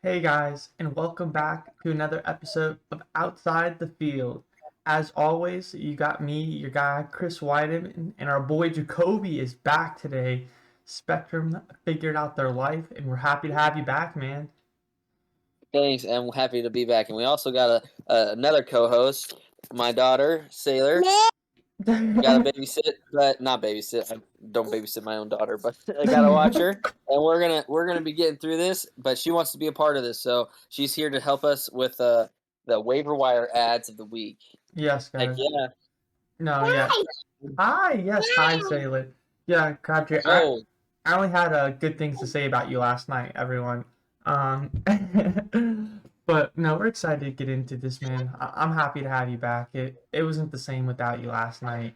Hey guys, and welcome back to another episode of Outside the Field. As always, you got me, your guy Chris Wyden, and our boy Jacoby is back today. Spectrum figured out their life, and we're happy to have you back, man. Thanks, and we're happy to be back. And we also got another co-host, my daughter, Sailor. Got to babysit, but not babysit. I don't babysit my own daughter, but I gotta watch her. And we're gonna be getting through this. But she wants to be a part of this, so she's here to help us with the waiver wire ads of the week. Yes, Heck guys. yeah! No, yeah. Hi, yes, hi, Sailor. Yeah, Crabtree. Oh, I only had good things to say about you last night, everyone. Um, but no, we're excited to get into this, man. I'm happy to have you back. It wasn't the same without you last night.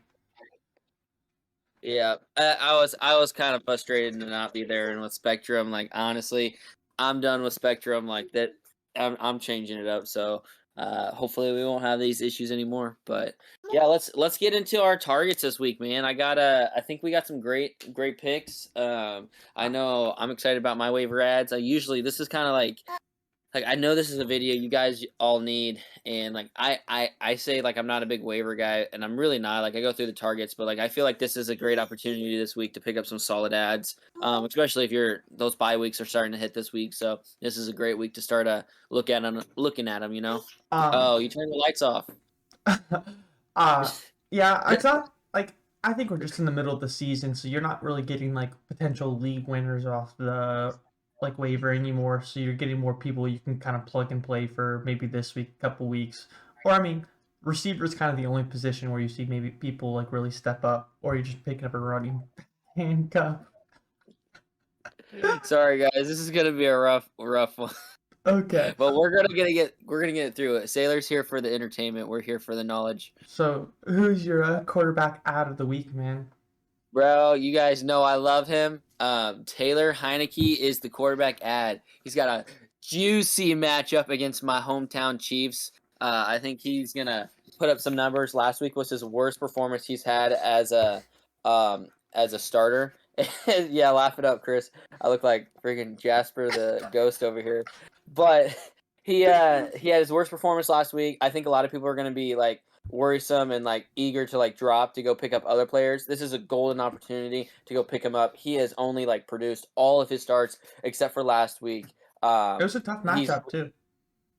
yeah. I was kind of frustrated to not be there. And with Spectrum, like honestly, I'm done with Spectrum. Like that, I'm changing it up. So hopefully we won't have these issues anymore. But yeah, let's get into our targets this week, man. I think we got some great picks. I know I'm excited about my waiver ads. This is kind of like I know this is a video you guys all need, and like I say like I'm not a big waiver guy, and I'm really not. Like I go through the targets, but like I feel like this is a great opportunity this week to pick up some solid ads, especially if those bye weeks are starting to hit this week. So this is a great week to start looking at them. Um, Oh, you turned the lights off. uh, yeah, it's not like I think we're just in the middle of the season, so you're not really getting like potential league winners off the like waiver anymore. So you're getting more people you can kind of plug and play for maybe this week, couple weeks, or I mean, receiver is kind of the only position where you see maybe people like really step up, or you're just picking up a running handcuff. Sorry guys, this is gonna be a rough one. Okay, But we're gonna get it through it. Sailor's here for the entertainment. We're here for the knowledge. so who's your quarterback out of the week, man? Bro, you guys know I love him. Taylor Heineke is the quarterback ad. He's got a juicy matchup against my hometown Chiefs. I think he's gonna put up some numbers. Last week was his worst performance he's had as a starter. Yeah, laugh it up, Chris. I look like freaking Jasper the Ghost over here. But he had his worst performance last week. I think a lot of people are gonna be like worrisome and like eager to like drop to go pick up other players. This is a golden opportunity to go pick him up. He has only like produced all of his starts except for last week. It was a tough He's matchup too.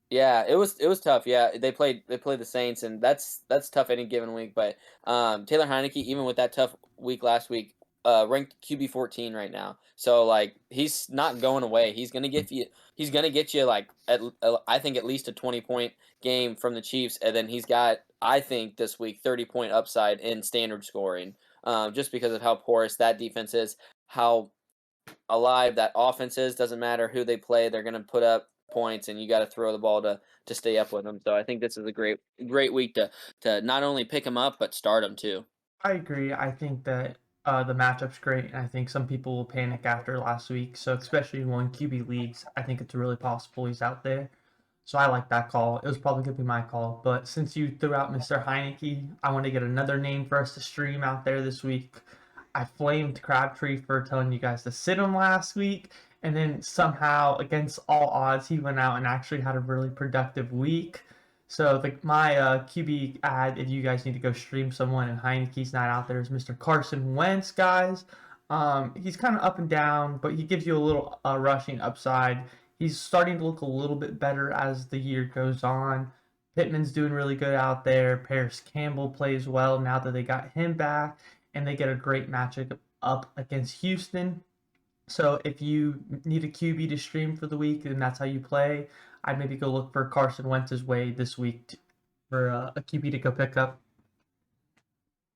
Yeah, it was tough. Yeah, they played the Saints, and that's tough any given week. But Taylor Heineke, even with that tough week last week, ranked QB 14 right now. So like he's not going away. He's gonna get you like I think at least a 20-point game from the Chiefs, and then he's got I think this week 30-point upside in standard scoring. Just because of how porous that defense is, how alive that offense is. Doesn't matter who they play, they're going to put up points, and you got to throw the ball to stay up with them. So I think this is a great week to not only pick them up but start them too. I agree. I think that the matchup's great, and I think some people will panic after last week. So especially in one QB leagues, I think it's really possible he's out there. So I like that call. It was probably gonna be my call, but since you threw out Mr. Heineke, I want to get another name for us to stream out there this week. I flamed Crabtree for telling you guys to sit him last week, and then somehow, against all odds, he went out and actually had a really productive week. So my QB ad, if you guys need to go stream someone and Heineke's not out there, is Mr. Carson Wentz, guys. He's kind of up and down, but he gives you a little rushing upside. He's starting to look a little bit better as the year goes on. Pittman's doing really good out there. Paris Campbell plays well now that they got him back, and they get a great matchup up against Houston. So if you need a QB to stream for the week and that's how you play, I'd maybe go look for Carson Wentz's way this week for a QB to go pick up.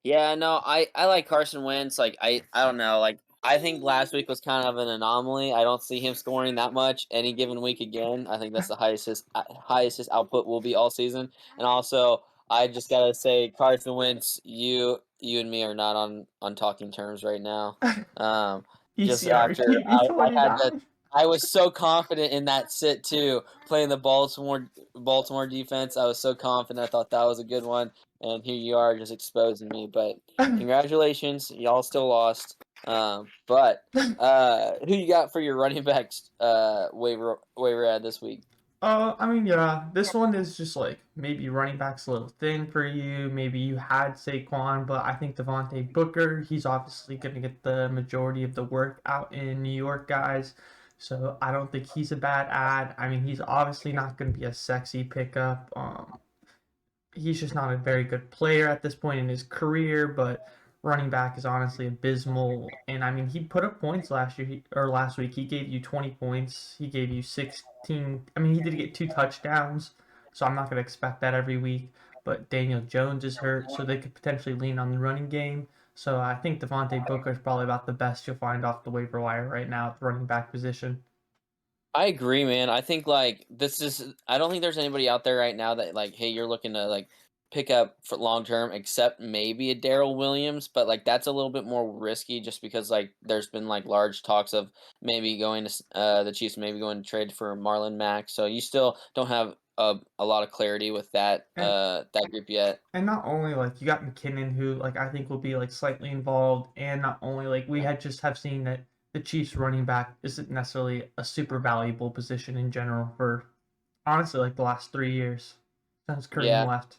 Yeah, no, I like Carson Wentz. Like I don't know. Like I think last week was kind of an anomaly. I don't see him scoring that much any given week again. I think that's the highest his output will be all season. And also, I just gotta say, Carson Wentz, you and me are not on talking terms right now. Um, just ECR after QB I had that. 29. I was so confident in that sit too, playing the Baltimore defense. I was so confident. I thought that was a good one, and here you are just exposing me. But congratulations, y'all still lost. But who you got for your running backs waiver ad this week? I mean, yeah, this one is just like maybe running back's a little thin for you. Maybe you had Saquon, but I think Devontae Booker, he's obviously going to get the majority of the work out in New York, guys. So I don't think he's a bad ad. I mean, he's obviously not going to be a sexy pickup. He's just not a very good player at this point in his career, but running back is honestly abysmal. And I mean, he put up points last year or last week. He gave you 20 points. He gave you 16. I mean, he did get 2 touchdowns, so I'm not going to expect that every week. But Daniel Jones is hurt, so they could potentially lean on the running game. So I think Devontae Booker is probably about the best you'll find off the waiver wire right now at the running back position. I agree, man. I think like I don't think there's anybody out there right now that like, hey, you're looking to like pick up for long term, except maybe a Daryl Williams, but like that's a little bit more risky just because like there's been like large talks of maybe going to the Chiefs maybe going to trade for Marlon Mack. So you still don't have a lot of clarity with And that group yet. And not only like you got McKinnon, who like I think will be like slightly involved, and not only like we had just have seen that the Chiefs running back isn't necessarily a super valuable position in general for honestly like the last 3 years since Kareem Yeah. left.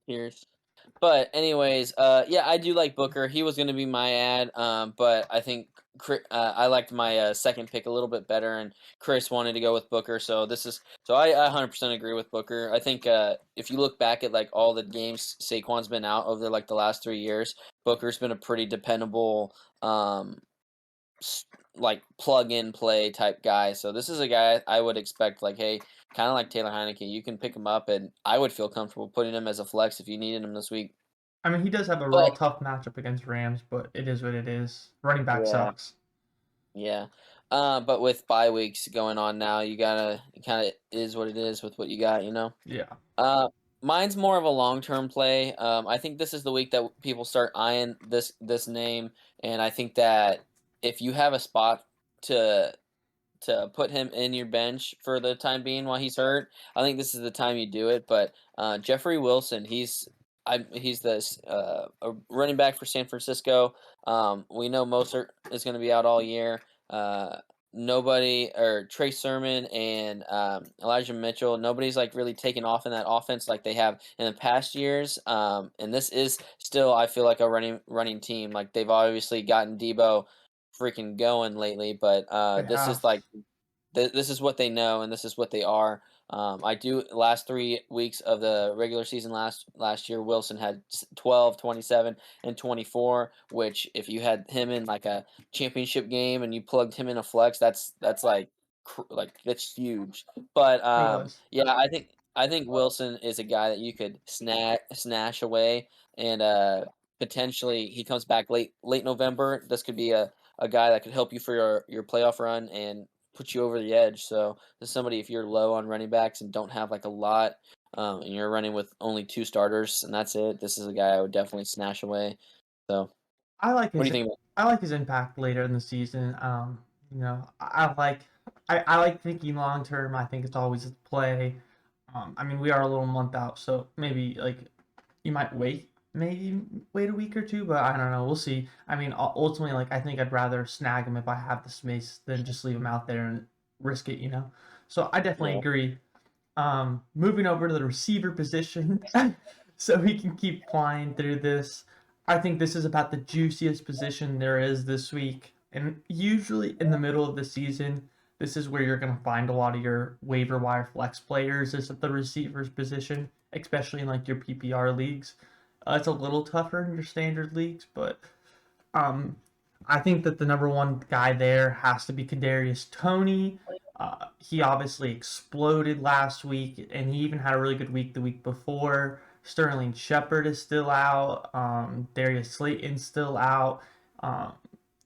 Here's But anyways, yeah, I do like Booker. He was going to be my ad, but I think I liked my second pick a little bit better, and Chris wanted to go with Booker. So I 100% agree with Booker. I think if you look back at like all the games Saquon's been out over like the last 3 years, Booker's been a pretty dependable like plug and play type guy. So this is a guy I would expect like, hey, kind of like Taylor Heineke, you can pick him up, and I would feel comfortable putting him as a flex if you needed him this week. I mean, he does have a real But tough matchup against Rams, but it is what it is. Running back yeah, sucks. yeah. But with bye weeks going on now, you gotta it kind of is what it is with what you got, you know. Yeah. Uh, Mine's more of a long term play. I think this is the week that people start eyeing this name, and I think that if you have a spot to put him in your bench for the time being while he's hurt, I think this is the time you do it. But Jeffrey Wilson, he's this a running back for San Francisco. We know Mostert is going to be out all year. Uh, Nobody or Trey Sermon and Elijah Mitchell, nobody's like really taken off in that offense like they have in the past years. And this is still, I feel like a running team. Like they've obviously gotten Debo freaking going lately, but They this have. is like this is what they know and this is what they are. I do last 3 weeks of the regular season last year. Wilson had 12, 27, and 24. Which if you had him in like a championship game and you plugged him in a flex, that's like that's huge. But It was. yeah, I think Wilson is a guy that you could snash away and potentially he comes back late November. This could be a guy that could help you for your playoff run and put you over the edge. So this is somebody if you're low on running backs and don't have like a lot, and you're running with only 2 starters and that's it. This is a guy I would definitely snatch away. So I like what do his you think about? I like his impact later in the season. You know, I like thinking long term. I think it's always a play. I mean, we are a little month out, so maybe like you might maybe wait a week or two, but I don't know. We'll see. I mean, ultimately, like I think I'd rather snag him if I have the space than just leave him out there and risk it. You know. So I definitely Yeah, agree. Moving over to the receiver position, so we can keep flying through this. I think this is about the juiciest position there is this week, and usually in the middle of the season, this is where you're going to find a lot of your waiver wire flex players. Is at the receivers position, especially in like your PPR leagues. It's a little tougher in your standard leagues, but um, I think that the number one guy there has to be Kadarius Toney. He obviously exploded last week, and he even had a really good week the week before. Sterling Shepard is still out. Darius Slayton's still out. Um,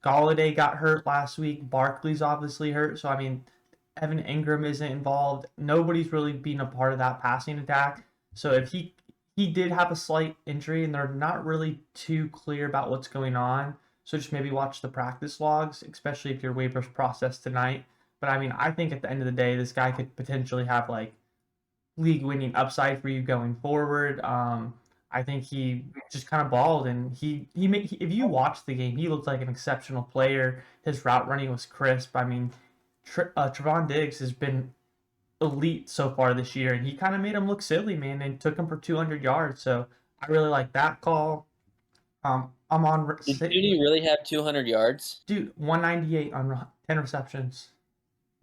Galladay got hurt last week. Barkley's obviously hurt. So, I mean, Evan Ingram isn't involved. Nobody's really been a part of that passing attack. So, if he did have a slight injury, and they're not really too clear about what's going on. So just maybe watch the practice logs, especially if your waivers processed tonight. But I mean, I think at the end of the day, this guy could potentially have like league winning upside for you going forward. I think he just kind of balled, and if you watch the game, he looked like an exceptional player. His route running was crisp. I mean, Trevon Diggs has been elite so far this year, and he kind of made him look silly, man, and took him for 200 yards. So I really like that call. I'm on Did Judy really have 200 yards? dude 198 on 10 receptions.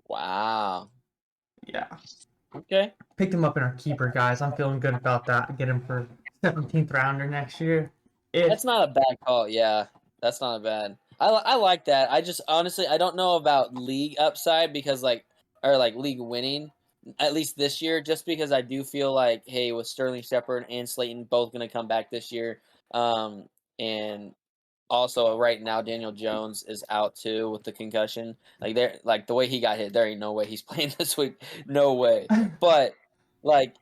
Wow. Yeah, Okay. picked him up in our keeper, guys. I'm feeling good about that. Get him for 17th rounder next year. If That's not a bad call. Yeah, that's not a bad. I like that. I just honestly I don't know about league upside because like league winning at least this year just because I do feel like hey with Sterling Shepard and Slayton both going to come back this year. And also right now Daniel Jones is out too with the concussion. Like the way he got hit there ain't no way he's playing this week. No way. But like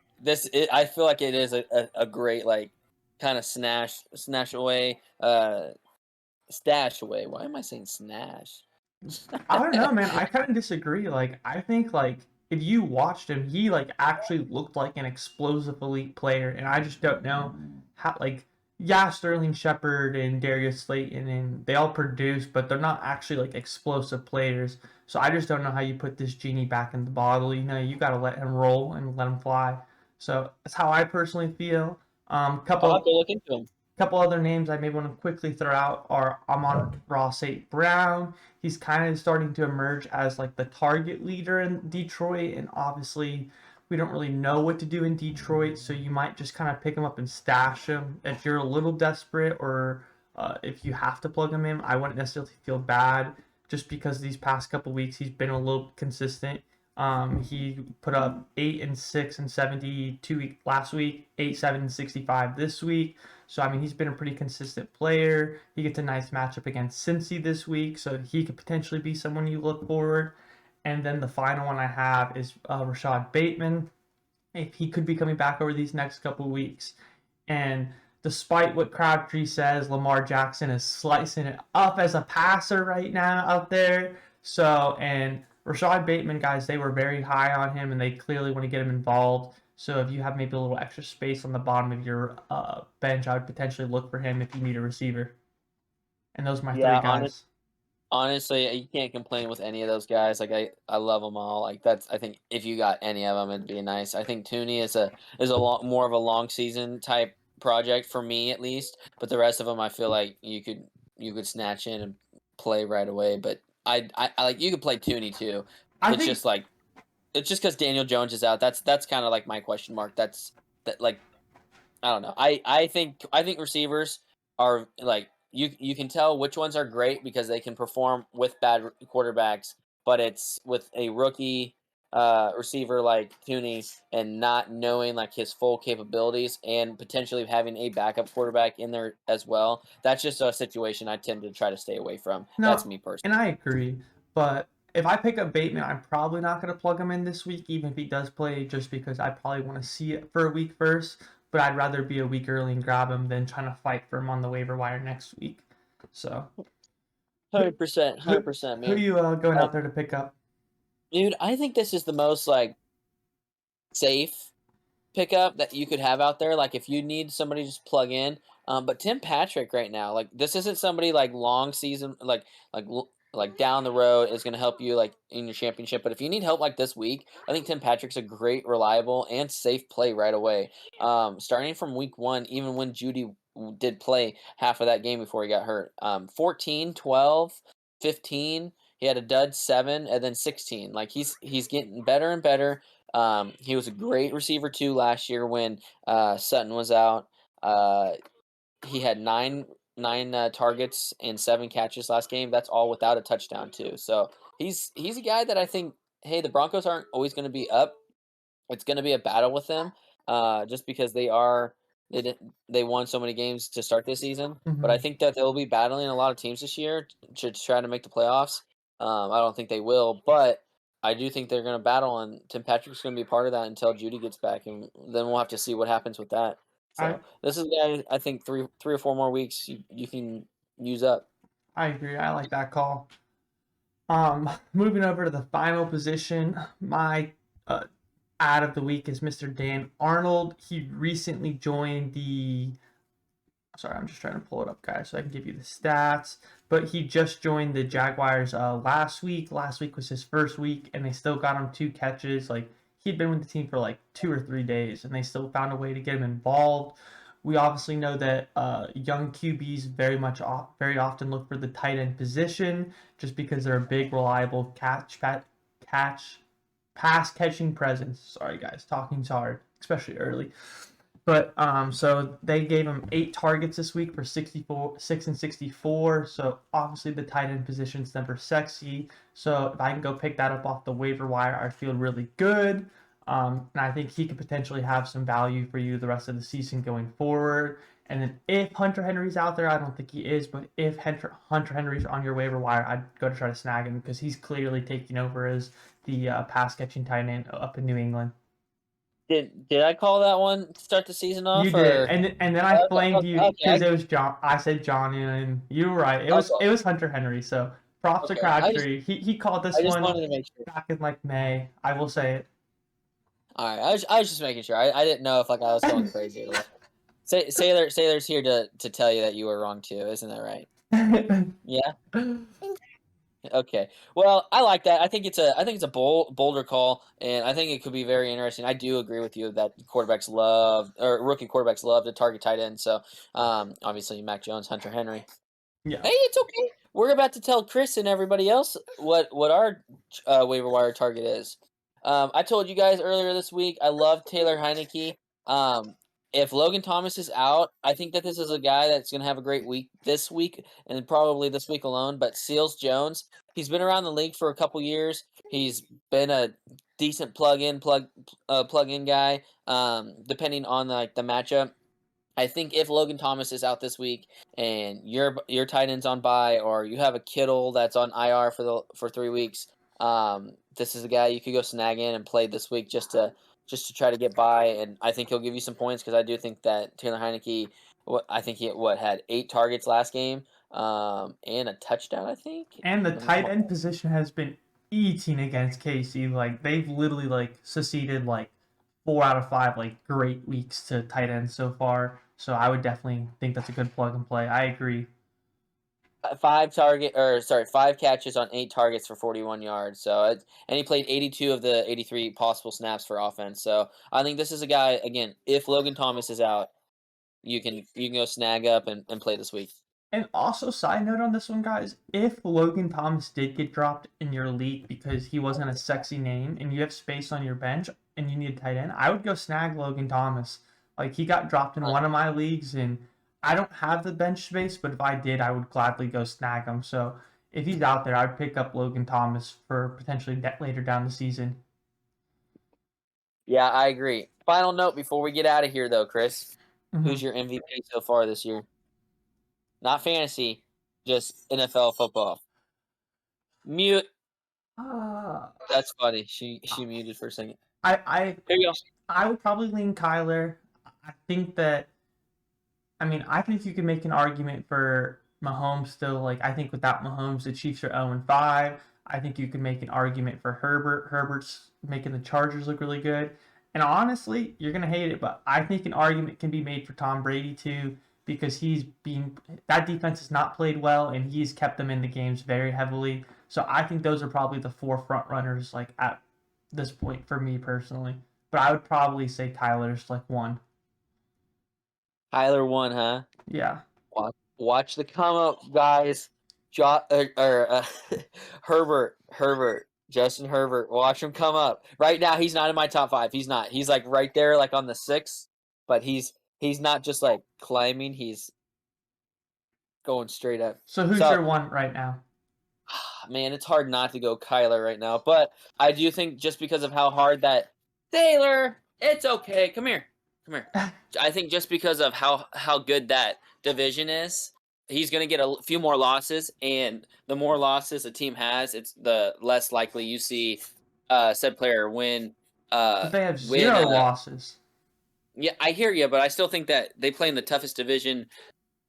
I feel like it is a great like kind of snash away stash away. Why am I saying snash? I don't know, man. I kind of disagree. Like, I think like if you watched him, he like actually looked like an explosive elite player, and I just don't know how. Like, yeah, Sterling Shepard and Darius Slayton, and they all produce, but they're not actually like explosive players. So I just don't know how you put this genie back in the bottle. You know, you got to let him roll and let him fly. So that's how I personally feel. I'll have Couple to look into him. couple other names I may want to quickly throw out are Amon-Ra St. Brown. He's kind of starting to emerge as like the target leader in Detroit, and obviously we don't really know what to do in Detroit, so you might just kind of pick him up and stash him if you're a little desperate, or if you have to plug him in. I wouldn't necessarily feel bad just because these past couple weeks he's been a little consistent. He put up 8 and 6 and 72 last week, 8, 7 and 65 this week. So I mean, he's been a pretty consistent player. He gets a nice matchup against Cincy this week, so he could potentially be someone you look forward. And then the final one I have is Rashad Bateman. If he could be coming back over these next couple of weeks, and despite what Crabtree says, Lamar Jackson is slicing it up as a passer right now out there. So, and Rashad Bateman, guys, they were very high on him, and they clearly want to get him involved. So, if you have maybe a little extra space on the bottom of your bench, I would potentially look for him if you need a receiver. And those are my three Yeah, guys. honestly, you can't complain with any of those guys. Like I love them all. Like that's I think if you got any of them, it'd be nice. I think Tooney is a lot more of a long season type project for me at least. But the rest of them, I feel like you could snatch in and play right away. But I like you could play Tooney too. I It's think just like it's just because Daniel Jones is out. That's kind of like my question mark. That's that like I don't know. I think receivers are like you can tell which ones are great because they can perform with bad quarterbacks, but it's with a rookie receiver like Tooney and not knowing like his full capabilities and potentially having a backup quarterback in there as well. That's just a situation I tend to try to stay away from. That's no, me and personally. I agree. But if I pick up Bateman, I'm probably not going to plug him in this week, even if he does play, just because I probably want to see it for a week first. But I'd rather be a week early and grab him than trying to fight for him on the waiver wire next week. So, who 100%, who 100%, who man. you going Um, out there to pick up? dude, I think this is the most like safe pickup that you could have out there. Like if you need somebody to just plug in. But Tim Patrick right now, like this isn't somebody like long season, like down the road is going to help you like in your championship. But if you need help like this week, I think Tim Patrick's a great, reliable, and safe play right away. Starting from week one, even when Judy did play half of that game before he got hurt. 14, 12, 15. He had a dud 7 and then 16. Like he's getting better and better. He was a great receiver too last year when Sutton was out. Uh, he had nine targets and 7 catches last game. That's all without a touchdown too. So he's a guy that I think. Hey, the Broncos aren't always going to be up. It's going to be a battle with them, just because they won so many games to start this season. But I Hmm. think that they'll be battling a lot of teams this year to try to make the playoffs. I don't think they will, but I do think they're going to battle, and Tim Patrick's going to be a part of that until Judy gets back, and then we'll have to see what happens with that. I So this is a guy I think three or four more weeks you can use up. I agree. I like that call. Moving over to the final position, my ad of the week is Mr. Dan Arnold. He recently joined the. Sorry, I'm just trying to pull it up, guys, so I can give you the stats. But he just joined the Jaguars last week. Last week was his first week, and they still got him 2 catches. Like, he'd been with the team for like 2 or 3 days, and they still found a way to get him involved. We obviously know that young QBs very often look for the tight end position, just because they're a big, reliable pass catching presence. Sorry, guys, talking's hard, especially early. But so they gave him 8 targets this week for 64, 6 and 64. So obviously the tight end position's never sexy. So if I can go pick that up off the waiver wire, I feel really good. And I think he could potentially have some value for you the rest of the season going forward. And then if Hunter Henry's out there, I don't think he is, but if Hunter Henry's on your waiver wire, I'd go to try to snag him because he's clearly taking over as the pass catching tight end up in New England. Did I call that one to start the season off? You did, and then I flamed you because Okay. it was John. I said Johnny, and you were right. It was Hunter Henry. So props to Okay. Crabtree. He called this I just one wanted to make sure. back in like May. I will say it. All right, I was just making sure. I didn't know if like I was going crazy. Sailor's here to tell you that you were wrong too. Isn't that right? Yeah. Okay. Well, I like that. I think it's a bolder call, and I think it could be very interesting. I do agree with you that rookie quarterbacks love to target tight end. So, obviously Mac Jones, Hunter Henry. Yeah. Hey, it's okay. We're about to tell Chris and everybody else what our waiver wire target is. I told you guys earlier this week I love Taylor Heineke. If Logan Thomas is out, I think that this is a guy that's going to have a great week this week and probably this week alone. But Seals Jones, he's been around the league for a couple years. He's been a decent plug-in guy. Depending on like the matchup. I think if Logan Thomas is out this week and your tight end's on bye or you have a Kittle that's on IR for 3 weeks, this is a guy you could go snag in and play this week just to try to get by, and I think he'll give you some points because I do think that Taylor Heineke, had 8 targets last game, and a touchdown, I think. And the tight end position has been eating against KC. Like they've literally like succeeded like 4 out of 5 like great weeks to tight ends so far. So I would definitely think that's a good plug and play. I agree. 5 catches on 8 targets for 41 yards. And he played 82 of the 83 possible snaps for offense. So I think this is a guy, again, if Logan Thomas is out, you can go snag up and play this week. And also, side note on this one, guys, if Logan Thomas did get dropped in your league because he wasn't a sexy name and you have space on your bench and you need a tight end, I would go snag Logan Thomas. Like, he got dropped in one of my leagues, and I don't have the bench space, but if I did, I would gladly go snag him. So, if he's out there, I'd pick up Logan Thomas for potentially later down the season. Yeah, I agree. Final note before we get out of here, though, Chris. Mm-hmm. Who's your MVP so far this year? Not fantasy, just NFL football. Mute. That's funny. She muted for a second. There you go. I would probably lean Kyler. I think you could make an argument for Mahomes still. Like, I think without Mahomes, the Chiefs are 0-5. I think you could make an argument for Herbert. Herbert's making the Chargers look really good. And honestly, you're going to hate it, but I think an argument can be made for Tom Brady too, because that defense has not played well, and he's kept them in the games very heavily. So I think those are probably the 4 front runners, like, at this point for me personally. But I would probably say Kyler's like 1. Kyler 1, huh? Yeah. Watch the come up, guys. Herbert, Justin Herbert. Watch him come up. Right now, he's not in my top 5. He's not. He's like right there, like on the 6th. But he's not just like climbing. He's going straight up. So who's your 1 right now? Man, it's hard not to go Kyler right now. But I do think just because of how hard that Taylor, it's okay. Come here. I think just because of how good that division is, he's going to get a few more losses, and the more losses a team has, it's the less likely you see said player win. But they have 0 losses. Yeah, I hear you, but I still think that they play in the toughest division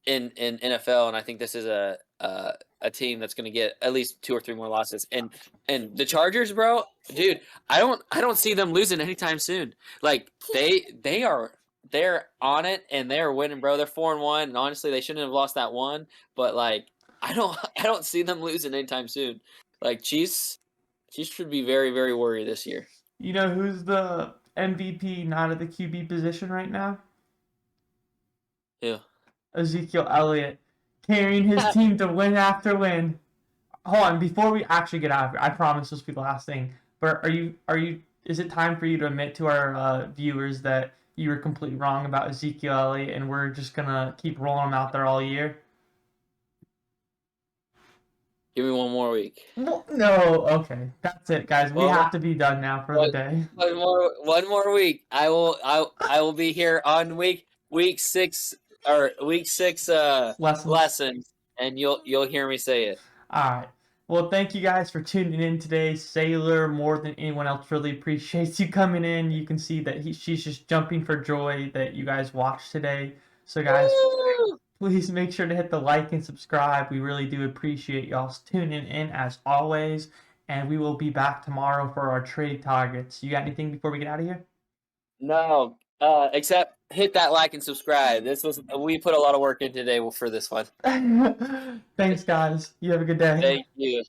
in NFL, and I think this is a a team that's going to get at least 2 or 3 more losses. And the Chargers, bro, dude, I don't see them losing anytime soon. Like they're on it and they're winning, bro. They're 4-1, and honestly, they shouldn't have lost that one. But like, I don't see them losing anytime soon. Like Chiefs should be very, very worried this year. You know who's the MVP not at the QB position right now? Yeah. Ezekiel Elliott, carrying his team to win after win. Hold on, before we actually get out of here, I promise this will be the last thing. But is it time for you to admit to our viewers that you were completely wrong about Ezekiel Elliott and we're just gonna keep rolling him out there all year? Give me 1 more week. No, okay, that's it, guys. We have to be done now for the day. One more week. I will be here on week 6 or week 6 lessons, and you'll hear me say it. All right. Well, thank you guys for tuning in today. Sailor, more than anyone else, really appreciates you coming in. You can see that she's just jumping for joy that you guys watched today. So, guys, please make sure to hit the like and subscribe. We really do appreciate y'all tuning in as always. And we will be back tomorrow for our trade targets. You got anything before we get out of here? No, except hit that like and subscribe. We put a lot of work in today for this one. Thanks, guys. You have a good day. Thank you.